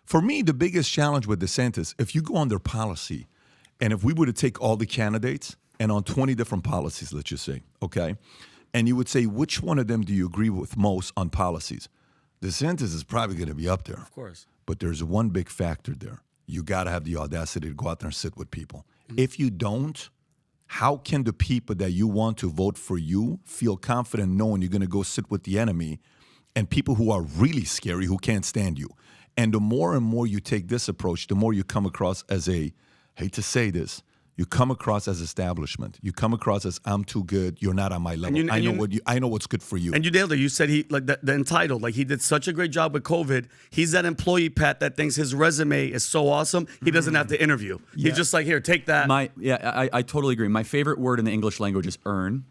For me, the biggest challenge with DeSantis, if you go on their policy, and if we were to take all the candidates and on 20 different policies, let's just say, okay, and you would say, which one of them do you agree with most on policies? DeSantis is probably going to be up there. Of course. But there's one big factor there. You got to have the audacity to go out there and sit with people. If you don't, how can the people that you want to vote for you feel confident knowing you're going to go sit with the enemy and people who are really scary, who can't stand you? And the more and more you take this approach, the more you come across as a, hate to say this, you come across as establishment. You come across as I'm too good. You're not on my level. I know what's good for you. And you nailed it. You said he like the entitled. Like he did such a great job with COVID. He's that employee Pat that thinks his resume is so awesome he doesn't have to interview. Yeah. He's just like, here, take that. I totally agree. My favorite word in the English language is earn.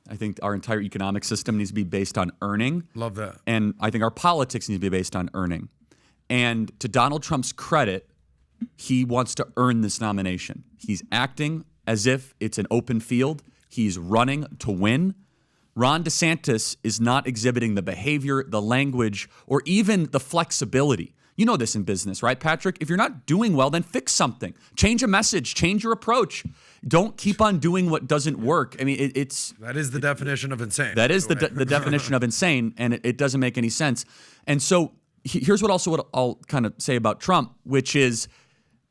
I think our entire economic system needs to be based on earning. Love that. And I think our politics needs to be based on earning. And to Donald Trump's credit, he wants to earn this nomination. He's acting as if it's an open field. He's running to win. Ron DeSantis is not exhibiting the behavior, the language, or even the flexibility. You know this in business, right, Patrick? If you're not doing well, then fix something. Change a message. Change your approach. Don't keep on doing what doesn't work. I mean, that is the definition of insane. That is the definition of insane, and it doesn't make any sense. And so here's what I'll kind of say about Trump, which is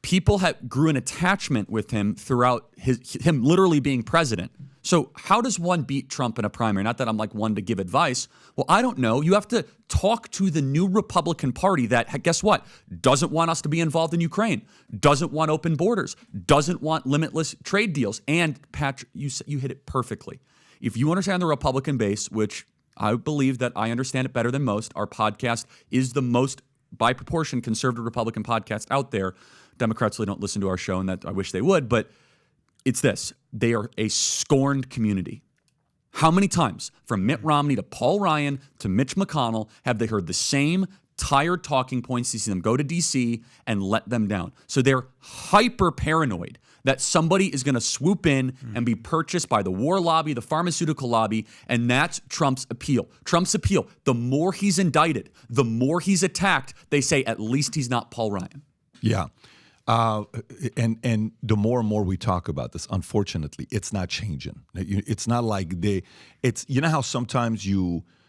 people grew an attachment with him throughout him literally being president. So how does one beat Trump in a primary? Not that I'm like one to give advice. Well, I don't know. You have to talk to the new Republican Party that, guess what, doesn't want us to be involved in Ukraine, doesn't want open borders, doesn't want limitless trade deals. And Patrick, you hit it perfectly. If you understand the Republican base, which I believe that I understand it better than most, our podcast is the most, by proportion, conservative Republican podcast out there. Democrats really don't listen to our show, and that I wish they would, but it's this. They are a scorned community. How many times, from Mitt Romney to Paul Ryan to Mitch McConnell, have they heard the same tired talking points? You see them go to D.C. and let them down. So they're hyper paranoid that somebody is going to swoop in and be purchased by the war lobby, the pharmaceutical lobby, and that's Trump's appeal. Trump's appeal, the more he's indicted, the more he's attacked, they say at least he's not Paul Ryan. Yeah. And the more and more we talk about this, unfortunately, it's not changing. It's not like you know how sometimes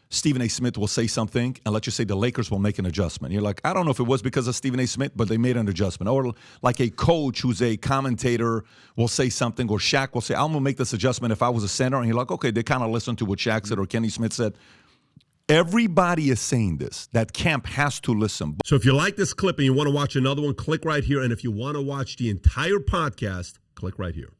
Stephen A. Smith will say something and let's just say the Lakers will make an adjustment. You're like, I don't know if it was because of Stephen A. Smith, but they made an adjustment. Or like a coach who's a commentator will say something, or Shaq will say, I'm going to make this adjustment if I was a center. And you're like, okay, they kind of listen to what Shaq said or Kenny Smith said. Everybody is saying this. That camp has to listen. So if you like this clip and you want to watch another one, click right here. And if you want to watch the entire podcast, click right here.